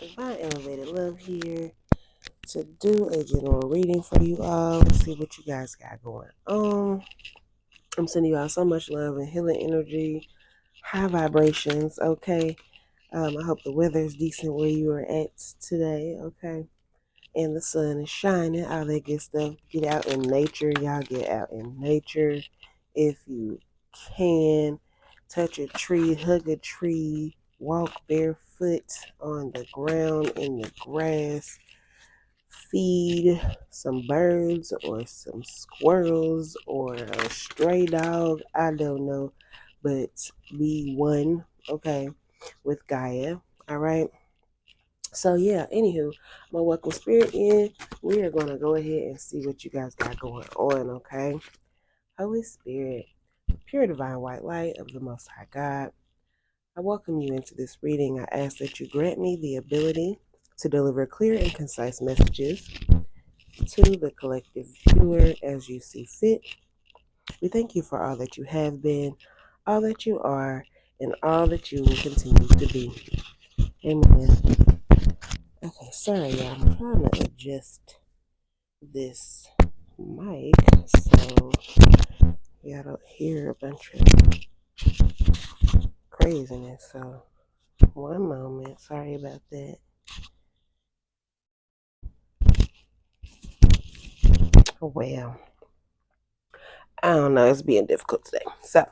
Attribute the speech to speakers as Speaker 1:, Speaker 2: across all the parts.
Speaker 1: Divine Elevated Love here to do a general reading for you all. Let's see what you guys got going on. I'm sending you out so much love and healing energy, high vibrations, okay? I hope the weather is decent where you are at today, okay? And the sun is shining, all that good stuff. Get out in nature. Y'all get out in nature if you can. Touch a tree, hug a tree, walk barefoot on the ground in the grass. Feed some birds or some squirrels or a stray dog. I don't know. But be one, okay, with Gaia. All right. So yeah, anywho, I'm gonna welcome Spirit in. We are gonna go ahead and see what you guys got going on, okay? Holy Spirit, pure divine white light of the Most High God, I welcome you into this reading. I ask that you grant me the ability to deliver clear and concise messages to the collective viewer as you see fit. We thank you for all that you have been, all that you are, and all that you will continue to be. Amen. Okay, sorry, y'all. I'm trying to adjust this mic so y'all don't hear a bunch of craziness. So, one moment. Sorry about that. Well, I don't know. It's being difficult today. So,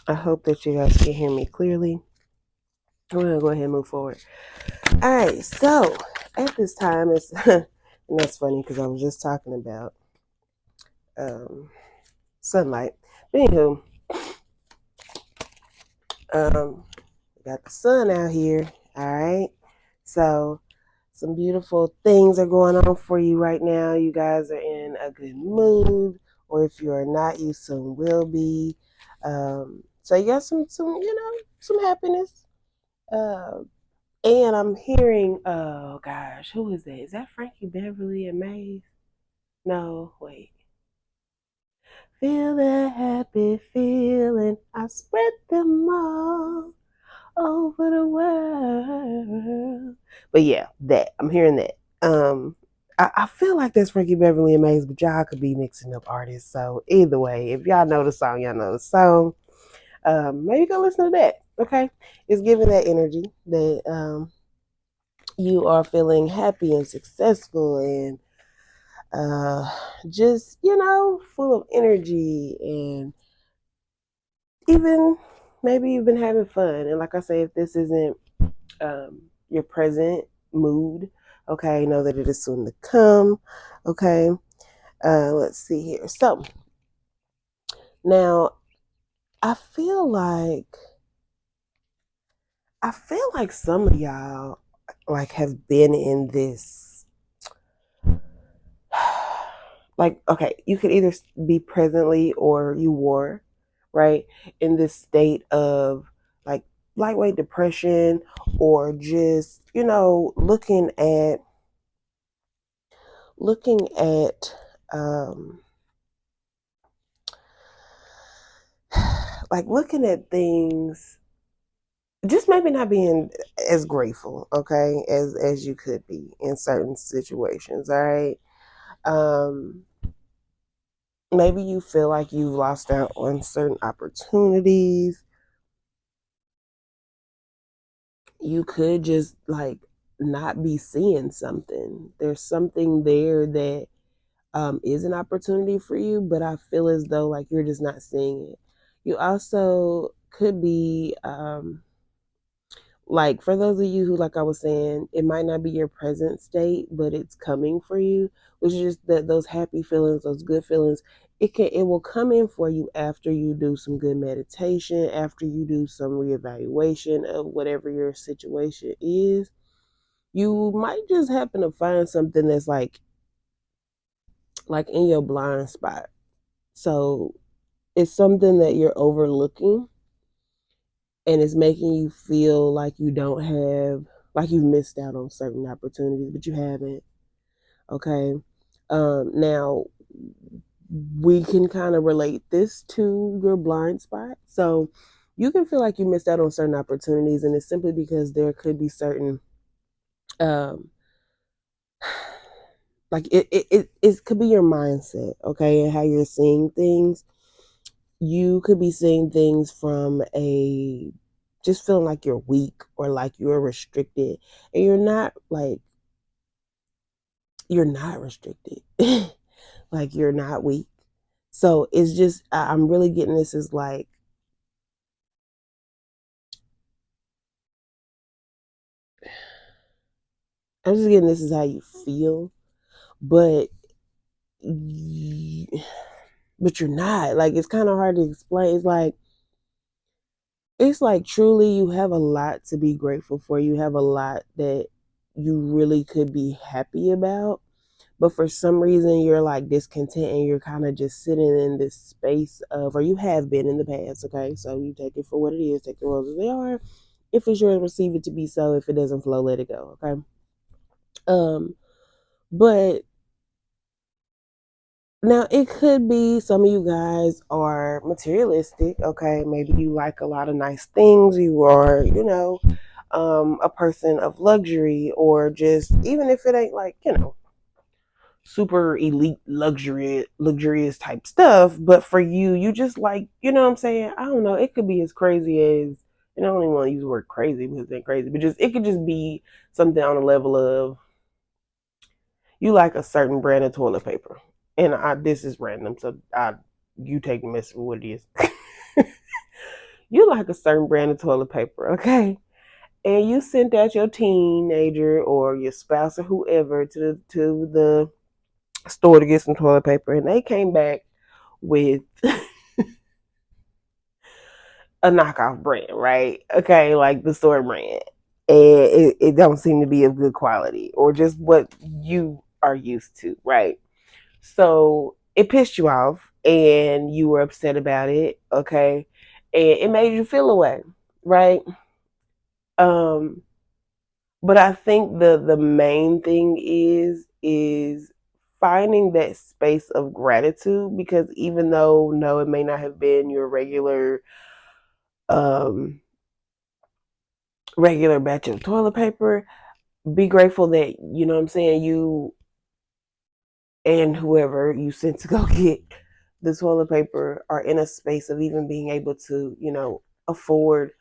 Speaker 1: I hope that you guys can hear me clearly. We're going to go ahead and move forward. All right. So, at this time, it's, and that's funny because I was just talking about sunlight. But anywho, we got the sun out here. All right. So, some beautiful things are going on for you right now. You guys are in a good mood, or if you are not, you soon will be. So you got some happiness. And I'm hearing, oh gosh, who is that? Is that Frankie Beverly and Maze? No, wait. Feel that happy feeling. I spread them all over the world. But yeah, that I'm hearing that. I feel like that's Frankie Beverly and Maze, but y'all could be mixing up artists. So either way, if y'all know the song, y'all know the song. Maybe go listen to that. Okay, it's giving that energy that you are feeling happy and successful and just full of energy and even maybe you've been having fun. And like I say, if this isn't your present mood, okay, know that it is soon to come. Okay, let's see here. So now I feel like some of y'all like have been in this like, okay, you could either be presently or you were, right, in this state of like lightweight depression or just, looking at um like looking at things, just maybe not being as grateful, okay, as you could be in certain situations, all right. um Maybe you feel like you've lost out on certain opportunities. You could just like not be seeing something. There's something there that is an opportunity for you, but I feel as though like you're just not seeing it. You also could be like, for those of you who, like I was saying, it might not be your present state, but it's coming for you, which is just that those happy feelings, those good feelings. It will come in for you after you do some good meditation, after you do some reevaluation of whatever your situation is. You might just happen to find something that's like in your blind spot. So it's something that you're overlooking and it's making you feel like you don't have, like you've missed out on certain opportunities, but you haven't. Okay. Now we can kind of relate this to your blind spot. So you can feel like you missed out on certain opportunities, and it's simply because there could be certain Um, like it could be your mindset, okay, and how you're seeing things. You could be seeing things from a just feeling like you're weak or like you're restricted, and you're not restricted. Like you're not weak. So it's just I'm really getting this as like I'm just getting this is how you feel, but but you're not. Like it's kind of hard to explain. It's like truly you have a lot to be grateful for. You have a lot that you really could be happy about. But for some reason you're like discontent and you're kind of just sitting in this space of, or you have been in the past, okay? So you take it for what it is, take the roles as they are. If it's yours, receive it to be so. If it doesn't flow, let it go, okay? But now it could be some of you guys are materialistic, okay? Maybe you like a lot of nice things. You are, a person of luxury, or just even if it ain't like, super elite luxurious type stuff, but for you, you just like, you know what I'm saying? I don't know. It could be as crazy as, and I don't even want to use the word crazy because it's crazy, but just it could just be something on the level of you like a certain brand of toilet paper, and this is random, so you take the mess for what it is. You like a certain brand of toilet paper, okay? And you sent out your teenager or your spouse or whoever to the store to get some toilet paper, and they came back with a knockoff brand, right? Okay, like the store brand, and it don't seem to be of good quality or just what you are used to, right? So it pissed you off and you were upset about it, okay? And it made you feel away, right? Um, but I think the main thing is finding that space of gratitude, because even though no, it may not have been your um regular batch of toilet paper, be grateful that, you know what I'm saying, you and whoever you sent to go get the toilet paper are in a space of even being able to, afford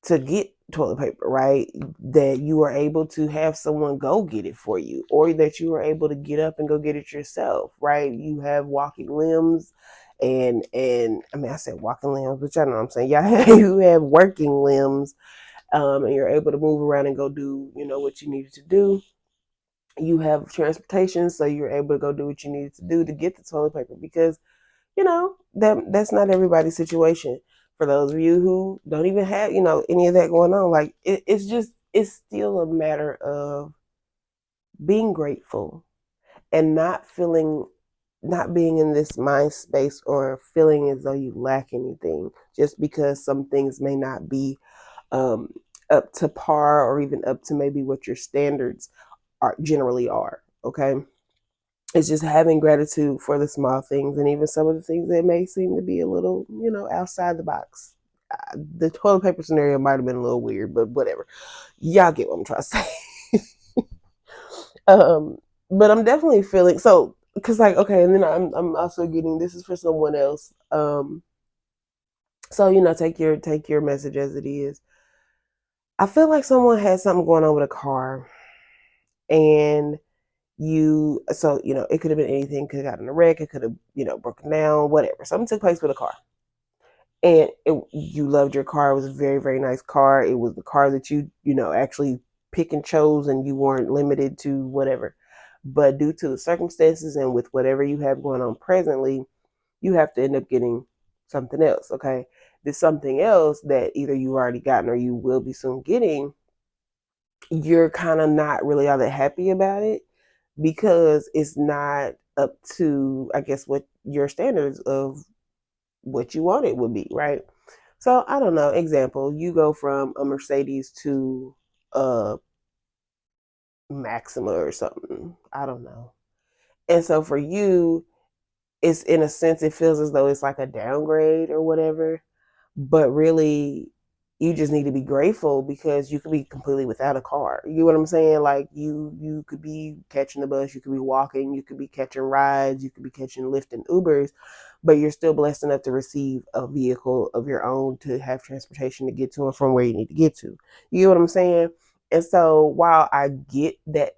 Speaker 1: to get toilet paper, right? That you are able to have someone go get it for you, or that you are able to get up and go get it yourself, right? You have walking limbs, and I mean I said walking limbs, but y'all know what I'm saying. Yeah, you have working limbs, and you're able to move around and go do, what you needed to do. You have transportation, so you're able to go do what you needed to do to get the toilet paper, because that's not everybody's situation. For those of you who don't even have, any of that going on, like it's still a matter of being grateful and not being in this mind space or feeling as though you lack anything just because some things may not be um, up to par or even up to maybe what your standards generally are. Okay, it's just having gratitude for the small things and even some of the things that may seem to be a little, outside the box. The toilet paper scenario might have been a little weird, but whatever. Y'all get what I'm trying to say. um, but I'm definitely feeling so, because like, okay, and then I'm also getting, this is for someone else. So take your message as it is. I feel like someone has something going on with a car, and it could have been anything. Could have gotten in a wreck. It could have, broken down, whatever. Something took place with a car, and you loved your car. It was a very, very nice car. It was the car that actually pick and chose, and you weren't limited to whatever. But due to the circumstances and with whatever you have going on presently, you have to end up getting something else. Okay, this something else that either you've already gotten or you will be soon getting, you're kind of not really all that happy about it, because it's not up to, I guess, what your standards of what you want it would be, right? So I don't know. Example, you go from a Mercedes to a Maxima or something. I don't know. And so for you, it's, in a sense, it feels as though it's like a downgrade or whatever. But really, you just need to be grateful because you could be completely without a car. You know what I'm saying? Like you could be catching the bus, you could be walking, you could be catching rides, you could be catching Lyft and Ubers, but you're still blessed enough to receive a vehicle of your own to have transportation to get to and from where you need to get to. You know what I'm saying? And so while I get that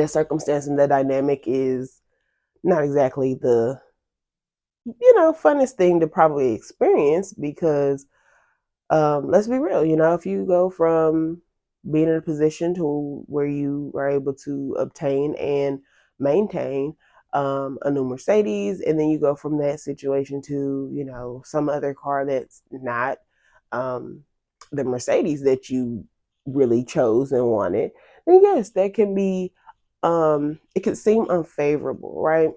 Speaker 1: circumstance and that dynamic is not exactly the funnest thing to probably experience because let's be real, if you go from being in a position to where you are able to obtain and maintain a new Mercedes, and then you go from that situation to, some other car that's not um, the Mercedes that you really chose and wanted, then yes, that can be, it could seem unfavorable, right?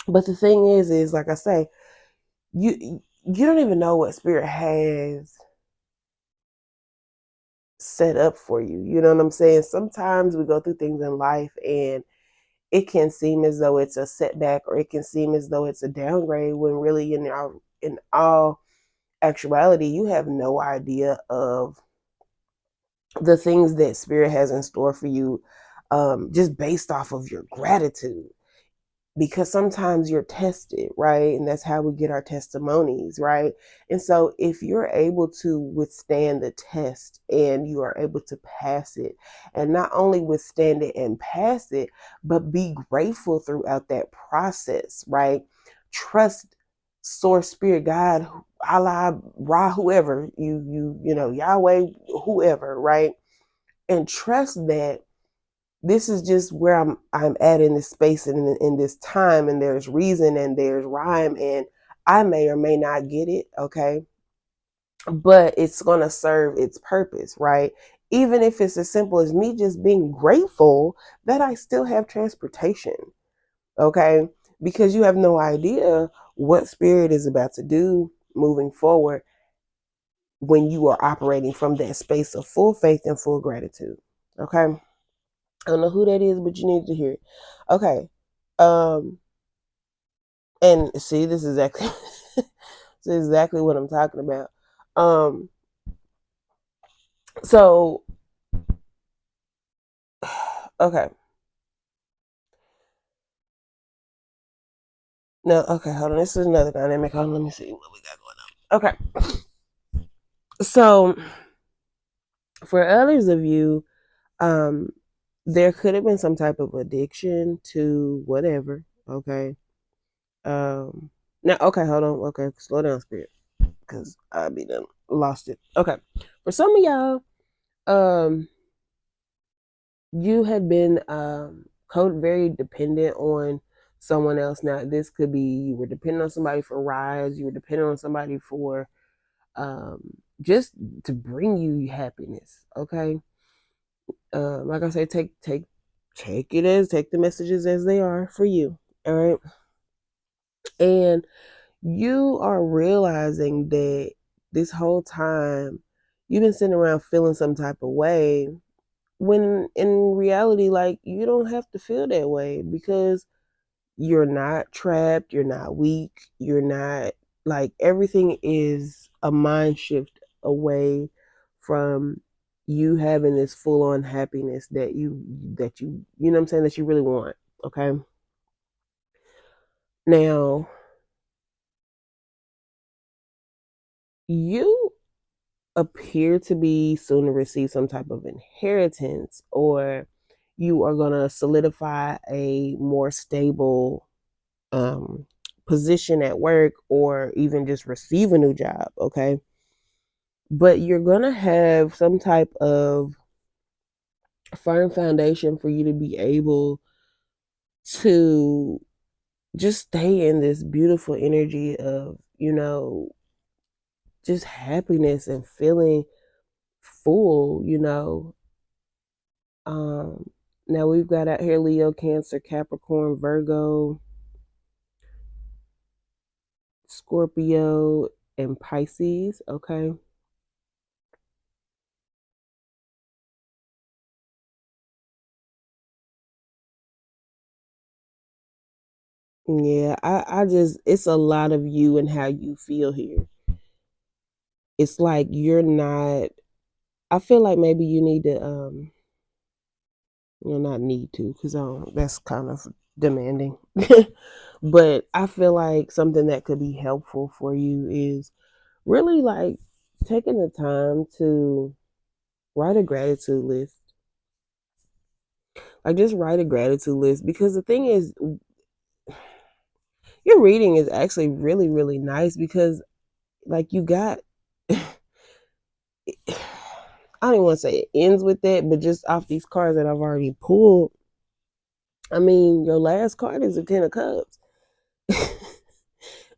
Speaker 1: But the thing is like I say, you don't even know what spirit has set up for you. You know what I'm saying? Sometimes we go through things in life and it can seem as though it's a setback or it can seem as though it's a downgrade when really in all actuality you have no idea of the things that spirit has in store for you, just based off of your gratitude, because sometimes you're tested, right? And that's how we get our testimonies, right? And so if you're able to withstand the test and you are able to pass it, and not only withstand it and pass it, but be grateful throughout that process, right? Trust source, spirit, God, Allah, Ra, whoever, Yahweh, whoever, right? And trust that this is just where I'm at in this space and in this time, and there's reason and there's rhyme, and I may or may not get it, okay, but it's going to serve its purpose, right? Even if it's as simple as me just being grateful that I still have transportation, okay, because you have no idea what spirit is about to do moving forward when you are operating from that space of full faith and full gratitude, okay. I don't know who that is, but you need to hear it. Okay. Um, and see, this is exactly this is exactly what I'm talking about. Um, so okay. No, okay, hold on. This is another dynamic. Hold on, let me see what we got going on. Okay. So for others of you, um, there could have been some type of addiction to whatever. Okay. Now okay, hold on. Okay, slow down, spirit. Because I be done lost it. Okay. For some of y'all, you had been very dependent on someone else. Now this could be you were dependent on somebody for rides, you were dependent on somebody for just to bring you happiness. Okay. Like I say, take the messages as they are for you. All right. And you are realizing that this whole time you've been sitting around feeling some type of way, when in reality, like, you don't have to feel that way because you're not trapped, you're not weak, you're not, like, everything is a mind shift away from you having this full on happiness that you know what I'm saying, that you really want. Okay. Now, you appear to be soon to receive some type of inheritance, or you are going to solidify a more stable um, position at work, or even just receive a new job, okay? But you're going to have some type of firm foundation for you to be able to just stay in this beautiful energy of, just happiness and feeling full. Um, Now we've got out here Leo, Cancer, Capricorn, Virgo, Scorpio, and Pisces. Okay. Yeah, I just, it's a lot of you and how you feel here. it's like you're not, I feel like maybe you need to not need to, because that's kind of demanding. But I feel like something that could be helpful for you is really like taking the time to write a gratitude list. Like, just write a gratitude list, because the thing is, your reading is actually really, really nice, because like you got I don't even want to say it ends with that, but just off these cards that I've already pulled, I mean, your last card is a 10 of Cups.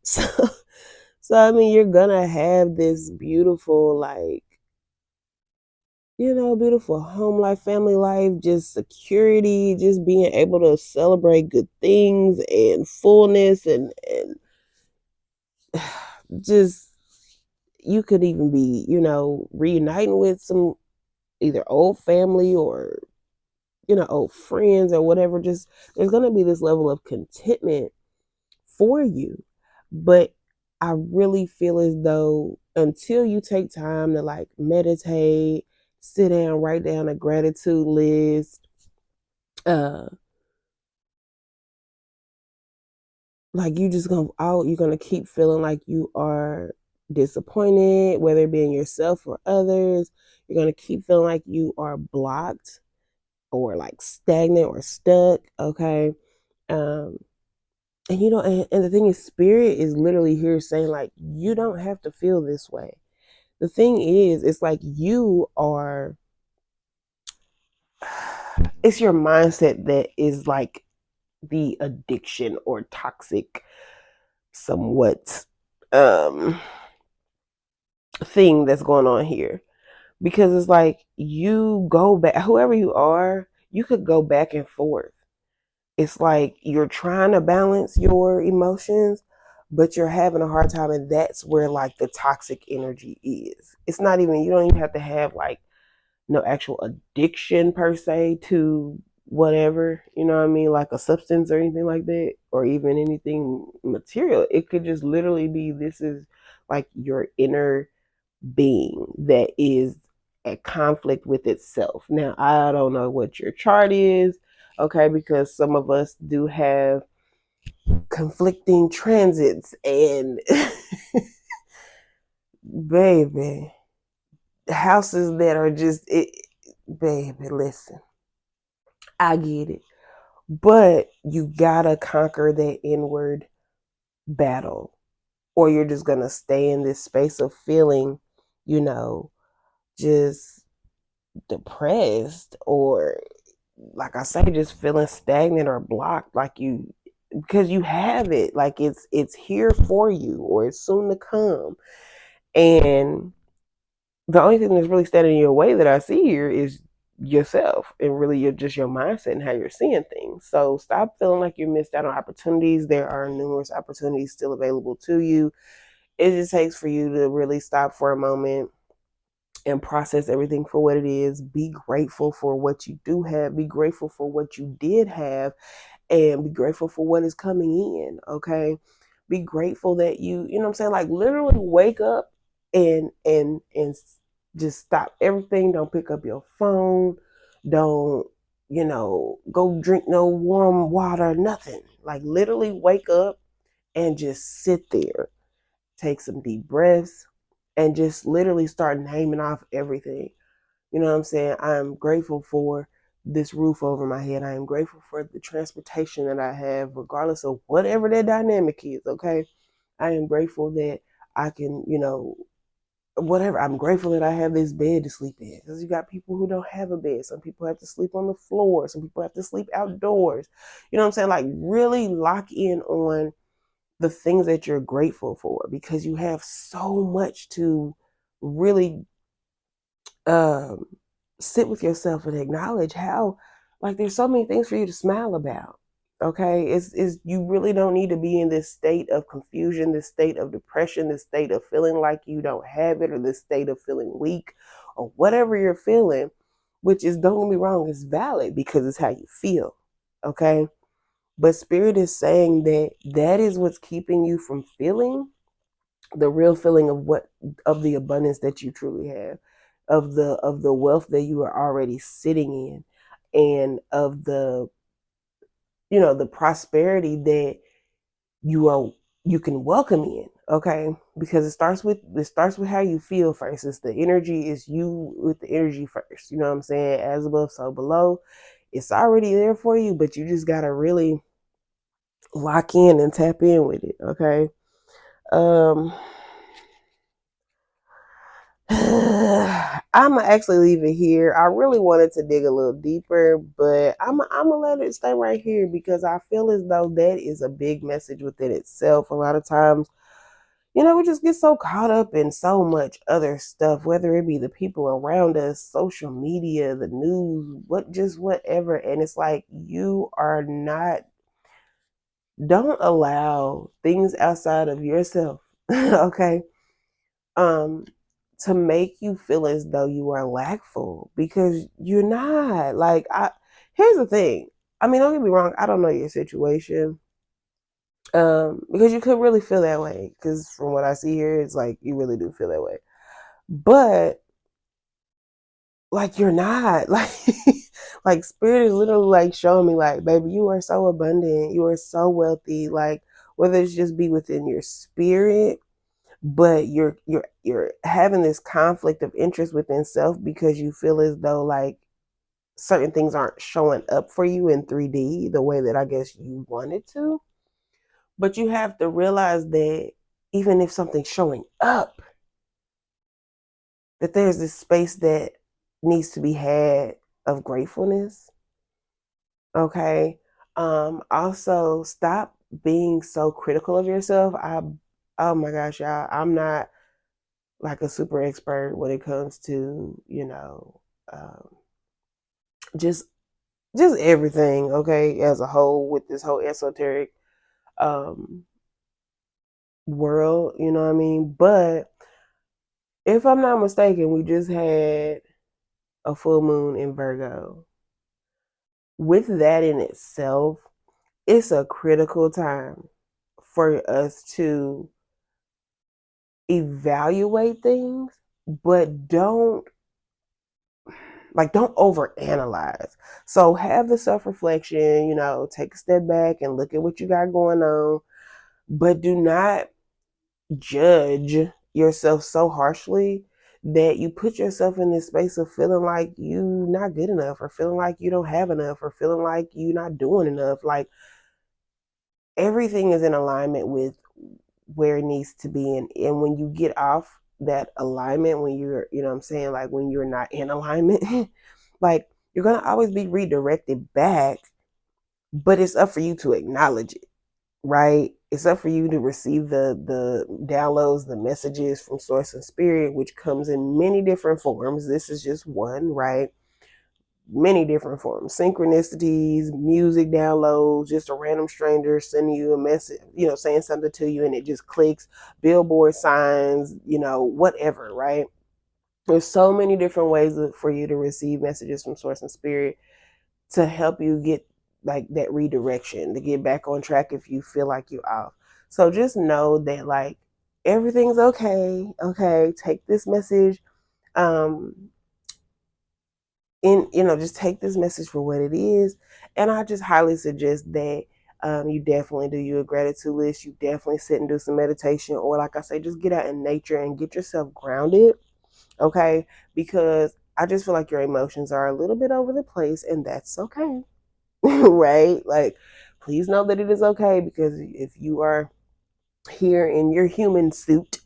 Speaker 1: so so I mean, you're gonna have this beautiful, like, beautiful home life, family life, just security, just being able to celebrate good things and fullness, and just, you could even be, reuniting with some either old family or, old friends or whatever. Just, there's going to be this level of contentment for you. But I really feel as though until you take time to like meditate, sit down, write down a gratitude list, uh, like you're gonna keep feeling like you are disappointed, whether it be in yourself or others. You're gonna keep feeling like you are blocked or like stagnant or stuck. Okay. um and the thing is, spirit is literally here saying, like, you don't have to feel this way. The thing is, it's like you are, it's your mindset that is like the addiction or toxic somewhat um thing that's going on here. Because it's like, you go back, whoever you are, you could go back and forth. It's like you're trying to balance your emotions, but you're having a hard time, and that's where like the toxic energy is. It's not even, you don't even have to have like no actual addiction per se to whatever, you know what I mean, like a substance or anything like that, or even anything material. It could just literally be, this is like your inner being that is at conflict with itself. Now, I don't know what your chart is, okay, because some of us do have conflicting transits, and baby, houses that are just it. Baby, listen, I get it, but you gotta conquer that inward battle, or you're just gonna stay in this space of feeling, you know, just depressed, or like I say, just feeling stagnant or blocked, like you, because you have it, like it's here for you, or it's soon to come. And the only thing that's really standing in your way that I see here is yourself, and really your mindset and how you're seeing things. So stop feeling like you missed out on opportunities. There are numerous opportunities still available to you. It just takes for you to really stop for a moment and process everything for what it is. Be grateful for what you do have. Be grateful for what you did have, and be grateful for what is coming in. Okay. Be grateful that you know what I'm saying? Like, literally wake up and just stop everything. Don't pick up your phone. Don't, go drink no warm water, nothing. Like, literally wake up and just sit there. Take some deep breaths and just literally start naming off everything. You know what I'm saying? I am grateful for this roof over my head. I am grateful for the transportation that I have, regardless of whatever that dynamic is, okay? I am grateful that I can, whatever. I'm grateful that I have this bed to sleep in, because you got people who don't have a bed. Some people have to sleep on the floor. Some people have to sleep outdoors. You know what I'm saying? Like, really lock in on the things that you're grateful for, because you have so much to really um, sit with yourself and acknowledge how, like, there's so many things for you to smile about. Okay, it's you really don't need to be in this state of confusion, this state of depression, this state of feeling like you don't have it, or this state of feeling weak, or whatever you're feeling, which is, don't get me wrong, is valid because it's how you feel. Okay, but spirit is saying that that is what's keeping you from feeling the real feeling of the abundance that you truly have, of the wealth that you are already sitting in, and of the, the prosperity that you are you can welcome in. Okay, because it starts with how you feel first. It's the energy. Is you with the energy first. You know what I'm saying? As above, so below. It's already there for you, but you just gotta really lock in and tap in with it. Okay. um I'm gonna actually leave it here. I really wanted to dig a little deeper, but I'm gonna let it stay right here because I feel as though that is a big message within itself. A lot of times, we just get so caught up in so much other stuff, whether it be the people around us, social media, the news, whatever. And it's like you are not. Don't allow things outside of yourself, okay, um to make you feel as though you are lackful, because you're not. Like, here's the thing. I mean, don't get me wrong, I don't know your situation, because you could really feel that way, because from what I see here, it's like you really do feel that way. But like, you're not like like, spirit is literally like showing me, like, baby, you are so abundant, you are so wealthy. Like, whether it's just be within your spirit, but you're having this conflict of interest within self because you feel as though, like, certain things aren't showing up for you in 3D the way that I guess you wanted to. But you have to realize that even if something's showing up, that there's this space that needs to be had of gratefulness. Okay. Also, stop being so critical of yourself. Oh my gosh, y'all, I'm not like a super expert when it comes to, um, just everything, okay, as a whole, with this whole esoteric um world, you know what I mean? But if I'm not mistaken, we just had a full moon in Virgo. With that in itself, it's a critical time for us to evaluate things, but don't overanalyze. So have the self-reflection, take a step back and look at what you got going on, but do not judge yourself so harshly that you put yourself in this space of feeling like you not good enough, or feeling like you don't have enough, or feeling like you not doing enough. Like, everything is in alignment with where it needs to be. And when you get off that alignment, when you're, you know what I'm saying, like, when you're not in alignment, like, you're going to always be redirected back, but it's up for you to acknowledge it, right? It's up for you to receive the downloads, the messages from source and spirit, which comes in many different forms. This is just one, right? Many different forms: synchronicities, music downloads, just a random stranger sending you a message, saying something to you and it just clicks, billboard signs, whatever, right? There's so many different ways for you to receive messages from source and spirit to help you get, like, that redirection, to get back on track if you feel like you're off. So just know that, like, everything's okay. Okay, take this message, um just take this message for what it is. And I just highly suggest that you definitely do you a gratitude list. You definitely sit and do some meditation, or, like I say, just get out in nature and get yourself grounded. Okay, because I just feel like your emotions are a little bit over the place, and that's okay. Right? Like, please know that it is okay, because if you are here in your human suit,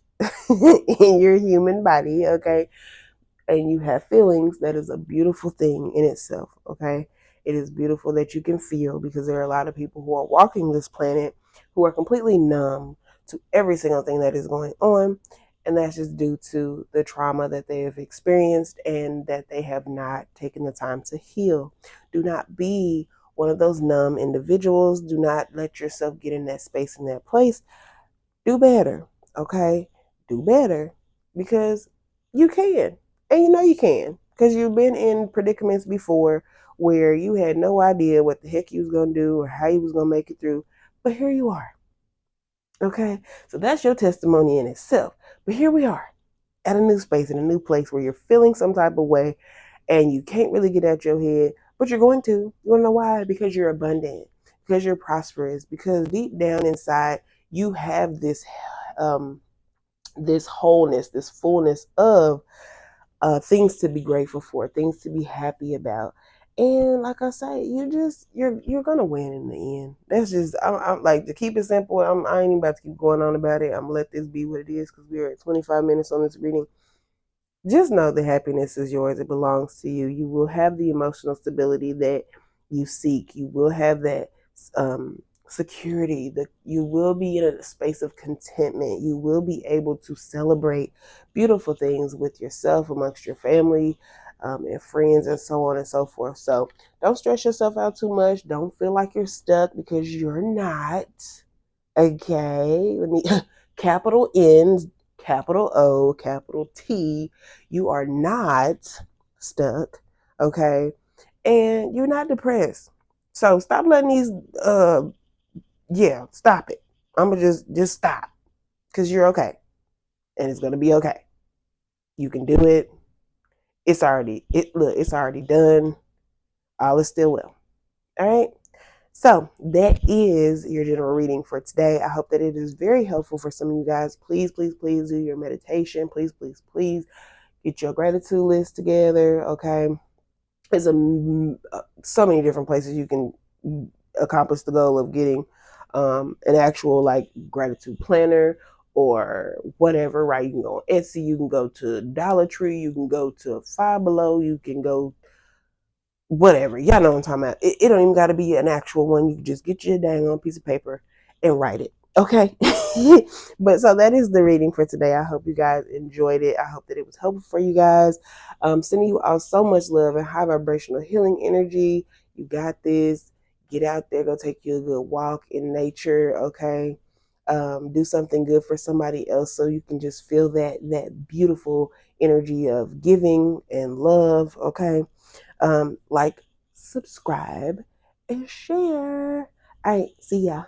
Speaker 1: in your human body, okay, and you have feelings, that is a beautiful thing in itself, okay? It is beautiful that you can feel, because there are a lot of people who are walking this planet who are completely numb to every single thing that is going on. And that's just due to the trauma that they have experienced and that they have not taken the time to heal. Do not be one of those numb individuals. Do not let yourself get in that space, in that place. Do better, okay? Do better, because you can. And you can, because you've been in predicaments before where you had no idea what the heck you was going to do or how you was going to make it through. But here you are. Okay, so that's your testimony in itself. But here we are at a new space, in a new place where you're feeling some type of way and you can't really get out your head, but you're going to. You want to know why? Because you're abundant, because you're prosperous, because deep down inside you have um, this wholeness, this fullness of things to be grateful for, things to be happy about. And like I say, you're gonna win in the end. That's just I'm like, to keep it simple. I ain't even about to keep going on about it. I'm gonna let this be what it is because we're at 25 minutes on this reading. Just know that happiness is yours. It belongs to you. You will have the emotional stability that you seek. You will have that security. That you will be in a space of contentment. You will be able to celebrate beautiful things with yourself, amongst your family, and friends, and so on and so forth. So don't stress yourself out too much. Don't feel like you're stuck, because you're not. Okay, let me capital N, capital O, capital T. You are not stuck. Okay, and you're not depressed. So stop letting these. Yeah, stop it. I'm gonna just stop, because you're okay, and it's gonna be okay. You can do it. It's already look. It's already done. All is still well. All right. So that is your general reading for today. I hope that it is very helpful for some of you guys. Please, please, please do your meditation. Please, please, please get your gratitude list together. Okay. There's so many different places you can accomplish the goal of getting an actual like gratitude planner or whatever, right? You can go on Etsy, you can go to Dollar Tree, you can go to Five Below, you can go whatever. Y'all know what I'm talking about. It don't even got to be an actual one. You can just get your dang on piece of paper and write it. Okay. But so that is the reading for today. I hope you guys enjoyed it. I hope that it was helpful for you guys. Sending you all so much love and high vibrational healing energy. You got this. Get out there. Go take you a good walk in nature. Okay. Do something good for somebody else so you can just feel that beautiful energy of giving and love. Okay. Like, subscribe, and share. All right, see ya.